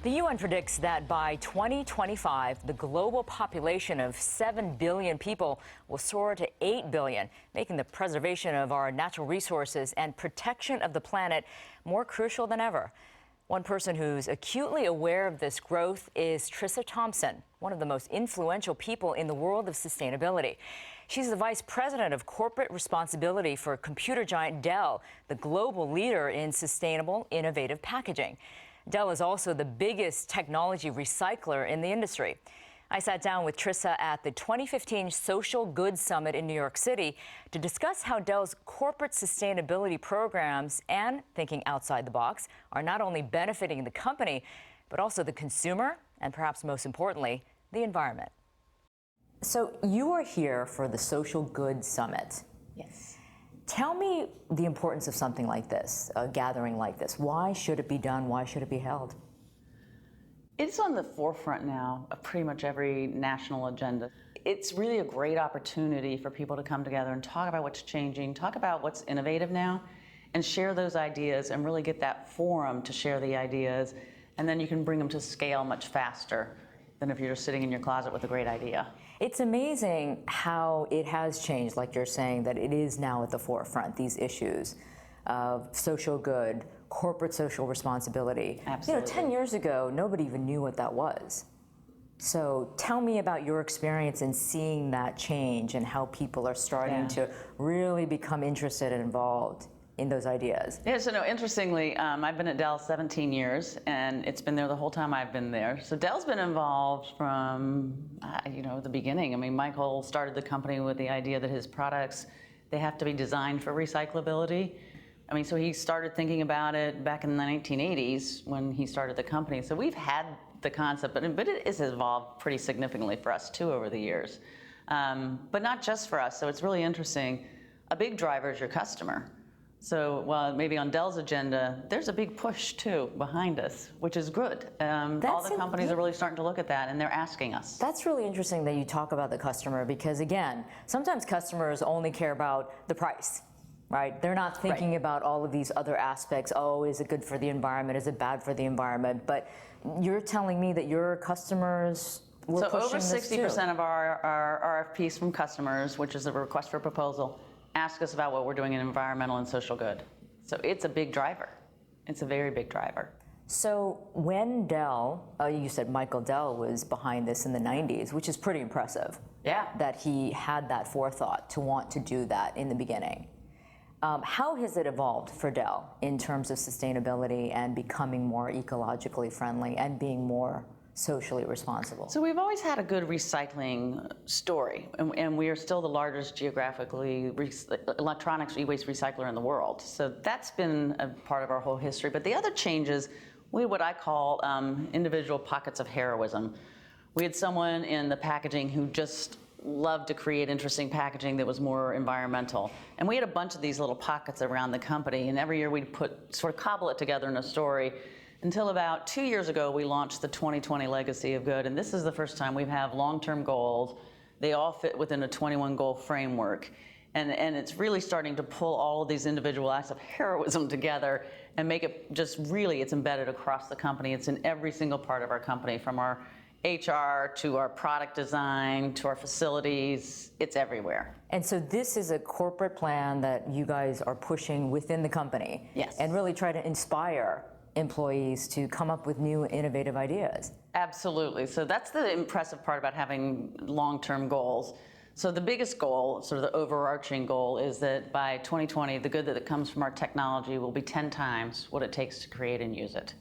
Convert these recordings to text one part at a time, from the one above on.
The UN predicts that by 2025, the global population of 7 billion people will soar to 8 billion, making the preservation of our natural resources and protection of the planet more crucial than ever. One person who's acutely aware of this growth is Trisa Thompson, one of the most influential people in the world of sustainability. She's the vice president of corporate responsibility for computer giant Dell, the global leader in sustainable, innovative packaging. Dell is also the biggest technology recycler in the industry. I sat down with Trisa at the 2015 Social Goods Summit in New York City to discuss how Dell's corporate sustainability programs and thinking outside the box are not only benefiting the company, but also the consumer and perhaps most importantly, the environment. So you are here for the Social Goods Summit. Yes. Tell me the importance of something like this, a gathering like this. Why should it be done? Why should it be held? It's on the forefront now of pretty much every national agenda. It's really a great opportunity for people to come together and talk about what's changing, talk about what's innovative now, and share those ideas and really get that forum to share the ideas. And then you can bring them to scale much faster than if you're just sitting in your closet with a great idea. It's amazing how it has changed, like you're saying, that it is now at the forefront, these issues of social good, corporate social responsibility. Absolutely. 10 years ago, nobody even knew what that was. So tell me about your experience in seeing that change and how people are starting to really become interested and involved in those ideas. Yeah, so no, interestingly, I've been at Dell 17 years, and it's been there the whole time I've been there. So Dell's been involved from, the beginning. I mean, Michael started the company with the idea that his products, they have to be designed for recyclability. I mean, so he started thinking about it back in the 1980s when he started the company. So we've had the concept, but it has evolved pretty significantly for us too over the years. But not just for us, so it's really interesting. A big driver is your customer. So while maybe on Dell's agenda, there's a big push too behind us, which is good. All the companies are really starting to look at that, and they're asking us. That's really interesting that you talk about the customer, because again, sometimes customers only care about the price, right? They're not thinking about all of these other aspects. Oh, is it good for the environment? Is it bad for the environment? But you're telling me that your customers were pushing this too. So over 60% of our RFPs from customers, which is a request for proposal, ask us about what we're doing in environmental and social good. So it's a big driver. It's a very big driver. So when Dell, you said Michael Dell was behind this in the 90s, which is pretty impressive. Yeah. That he had that forethought to want to do that in the beginning. How has it evolved for Dell in terms of sustainability and becoming more ecologically friendly and being more socially responsible? So we've always had a good recycling story, and we are still the largest geographically electronics e-waste recycler in the world. So that's been a part of our whole history. But the other changes, what I call individual pockets of heroism. We had someone in the packaging who just loved to create interesting packaging that was more environmental. And we had a bunch of these little pockets around the company, and every year we'd sort of cobble it together in a story. Until about 2 years ago, we launched the 2020 Legacy of Good, and this is the first time we have long-term goals. They all fit within a 21-goal framework, and it's really starting to pull all of these individual acts of heroism together and make it just really, it's embedded across the company. It's in every single part of our company, from our HR to our product design to our facilities. It's everywhere. And so this is a corporate plan that you guys are pushing within the company. Yes. And really try to inspire employees to come up with new innovative ideas. Absolutely. So that's the impressive part about having long-term goals. So the biggest goal, sort of the overarching goal, is that by 2020, the good that comes from our technology will be 10 times what it takes to create and use it.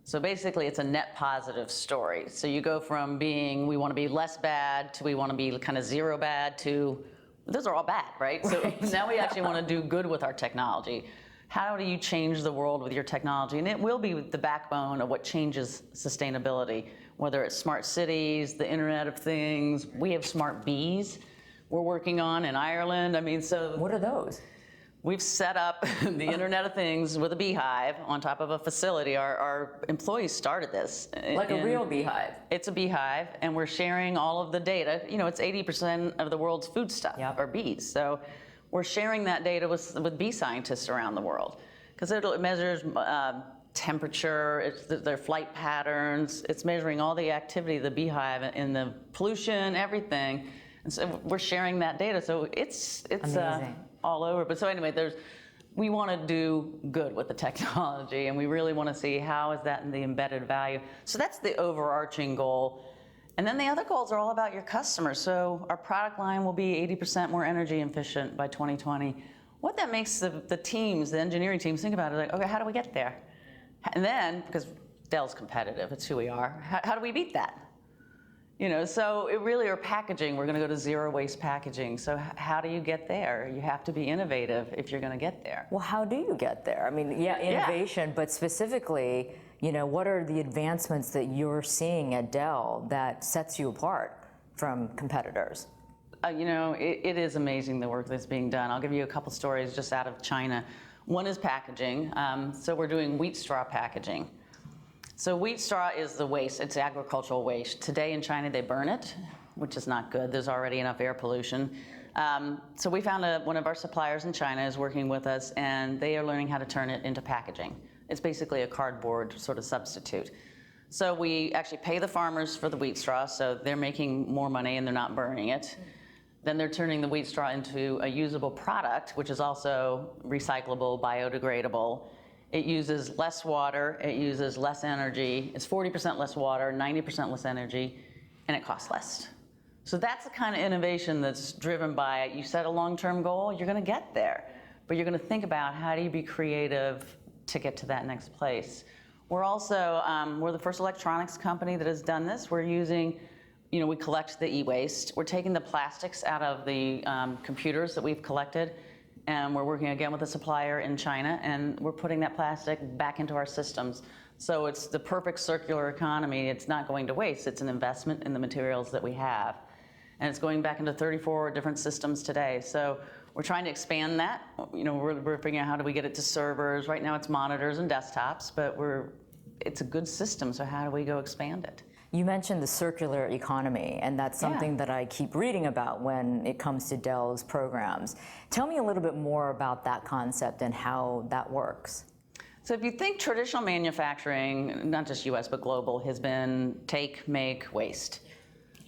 So basically, it's a net positive story. So you go from being, we want to be less bad, to we want to be kind of zero bad, to those are all bad, right? So now we actually want to do good with our technology. How do you change the world with your technology? And it will be the backbone of what changes sustainability, whether it's smart cities, the Internet of Things. We have smart bees we're working on in Ireland. I mean, so. What are those? We've set up the Internet of Things with a beehive on top of a facility. Our employees started this. Like a real beehive? It's a beehive, and we're sharing all of the data. You know, it's 80% of the world's food stuff are bees. So we're sharing that data with bee scientists around the world, because it measures temperature, it's their flight patterns, it's measuring all the activity of the beehive and the pollution, everything. And so we're sharing that data. So it's all over. But so anyway, we want to do good with the technology, and we really want to see how is that in the embedded value. So that's the overarching goal. And then the other goals are all about your customers. So our product line will be 80% more energy efficient by 2020. What that makes the teams, the engineering teams, think about it like, okay, how do we get there? And then, because Dell's competitive, it's who we are, how do we beat that? You know, so it really, our packaging, we're going to go to zero waste packaging. So how do you get there? You have to be innovative if you're going to get there. Well, how do you get there? I mean, yeah, innovation, but specifically, you know, what are the advancements that you're seeing at Dell that sets you apart from competitors? You know, it is amazing the work that's being done. I'll give you a couple stories just out of China. One is packaging. So we're doing wheat straw packaging. So wheat straw is the waste, it's agricultural waste. Today in China they burn it, which is not good. There's already enough air pollution. So we found one of our suppliers in China is working with us, and they are learning how to turn it into packaging. It's basically a cardboard sort of substitute. So we actually pay the farmers for the wheat straw, so they're making more money and they're not burning it. Then they're turning the wheat straw into a usable product, which is also recyclable, biodegradable. It uses less water, it uses less energy, it's 40% less water, 90% less energy, and it costs less. So that's the kind of innovation that's driven by, you set a long-term goal, you're gonna get there, but you're gonna think about how do you be creative to get to that next place. We're also, we're the first electronics company that has done this. We're using, you know, we collect the e-waste. We're taking the plastics out of the computers that we've collected, and we're working again with a supplier in China, and we're putting that plastic back into our systems. So it's the perfect circular economy. It's not going to waste. It's an investment in the materials that we have. And it's going back into 34 different systems today. So we're trying to expand that. You know, we're figuring out how do we get it to servers. Right now it's monitors and desktops, but it's a good system, so how do we go expand it? You mentioned the circular economy, and that's something that I keep reading about when it comes to Dell's programs. Tell me a little bit more about that concept and how that works. So if you think traditional manufacturing, not just US, but global, has been take, make, waste.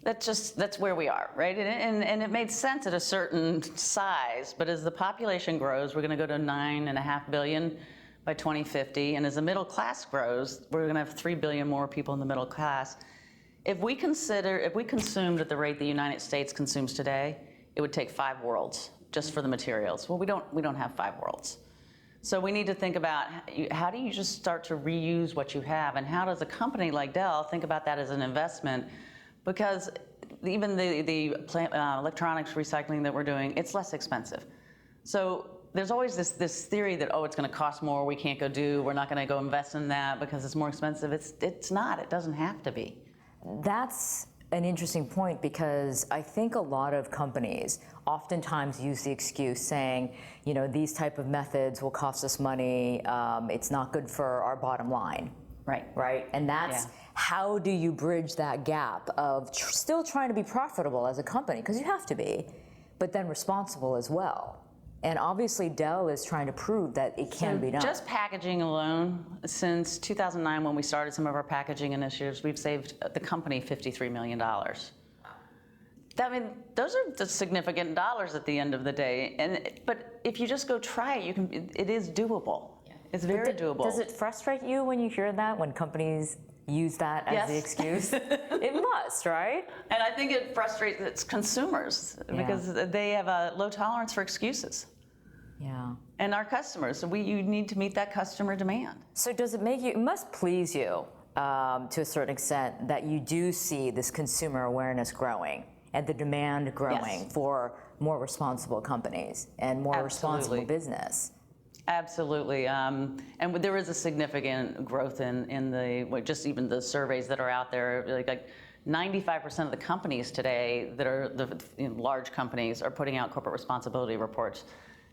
That's where we are, right? And it made sense at a certain size, but as the population grows, we're gonna go to 9.5 billion by 2050, and as the middle class grows, we're gonna have 3 billion more people in the middle class. If we consumed at the rate the United States consumes today, it would take 5 worlds just for the materials. Well, we don't have 5 worlds. So we need to think about how do you just start to reuse what you have, and how does a company like Dell think about that as an investment? Because even the electronics recycling that we're doing, it's less expensive. So there's always this theory that, oh, it's going to cost more, we can't we're not going to go invest in that because it's more expensive. It's not. It doesn't have to be. That's an interesting point, because I think a lot of companies oftentimes use the excuse saying, you know, these type of methods will cost us money, it's not good for our bottom line. Right? And that's how do you bridge that gap of still trying to be profitable as a company, because you have to be, but then responsible as well. And obviously Dell is trying to prove that it can be done. Just packaging alone, since 2009 when we started some of our packaging initiatives, we've saved the company $53 million. I mean, those are the significant dollars at the end of the day. But if you just go try it, it is doable. It's very doable. Does it frustrate you when you hear that, when companies use that as the excuse? It must, right? And I think it frustrates consumers because they have a low tolerance for excuses. Yeah. And our customers, so you need to meet that customer demand. So does it make you, it must please you to a certain extent that you do see this consumer awareness growing and the demand growing for more responsible companies and more responsible business. Absolutely, and there is a significant growth in just even the surveys that are out there. Like 95% of the companies today that are large companies are putting out corporate responsibility reports.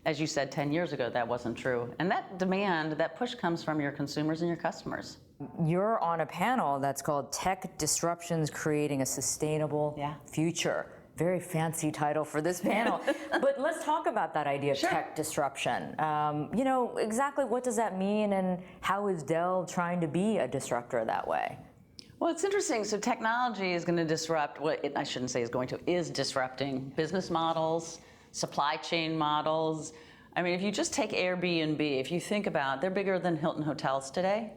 As you said, 10 years ago, that wasn't true. And that demand, that push comes from your consumers and your customers. You're on a panel that's called Tech Disruptions Creating a Sustainable Future. Very fancy title for this panel. But let's talk about that idea of Sure. tech disruption. You know, exactly what does that mean, and how is Dell trying to be a disruptor that way? Well, it's interesting. So technology is going to disrupt I shouldn't say is going to, is disrupting business models, supply chain models. I mean, if you just take Airbnb, if you think about, they're bigger than Hilton hotels today.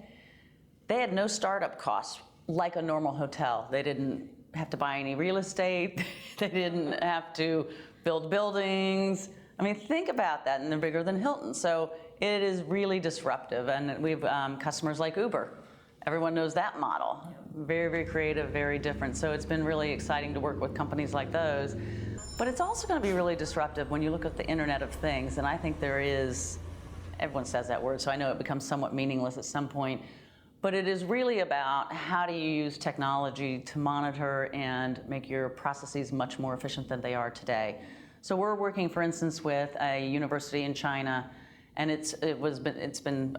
They had no startup costs like a normal hotel. They didn't have to buy any real estate. They didn't have to build buildings. I mean, think about that, and they're bigger than Hilton. So it is really disruptive, and we've customers like Uber. Everyone knows that model. Very, very creative, very different. So it's been really exciting to work with companies like those. But it's also going to be really disruptive when you look at the Internet of Things, and I think there is, everyone says that word, so I know it becomes somewhat meaningless at some point. But it is really about how do you use technology to monitor and make your processes much more efficient than they are today. So we're working, for instance, with a university in China, and it's been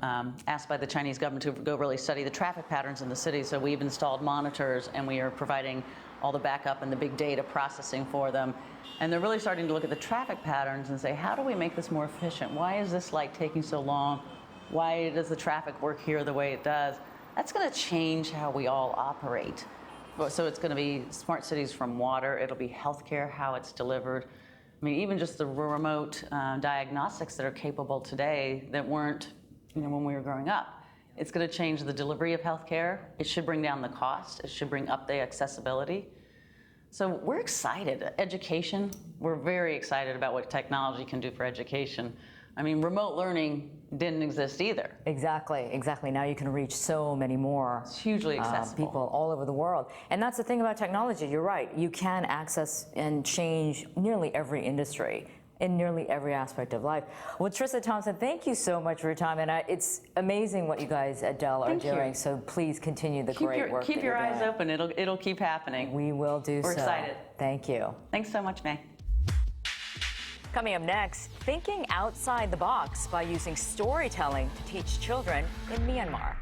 asked by the Chinese government to go really study the traffic patterns in the city. So we've installed monitors, and we are providing all the backup and the big data processing for them. And they're really starting to look at the traffic patterns and say, how do we make this more efficient? Why is this light taking so long? Why does the traffic work here the way it does? That's going to change how we all operate. So it's going to be smart cities from water, it'll be healthcare, how it's delivered. I mean, even just the remote diagnostics that are capable today that weren't, when we were growing up. It's going to change the delivery of healthcare. It should bring down the cost. It should bring up the accessibility. So we're excited. Education, we're very excited about what technology can do for education. I mean, remote learning didn't exist either. Exactly, exactly. Now you can reach so many more It's hugely accessible. people all over the world. And that's the thing about technology. You're right. You can access and change nearly every industry in nearly every aspect of life. Well, Trisa Thompson, thank you so much for your time. And it's amazing what you guys at Dell are doing. So please continue the great work. Keep your eyes open. It'll keep happening. We will do so. We're excited. Thank you. Thanks so much, May. Coming up next, thinking outside the box by using storytelling to teach children in Myanmar.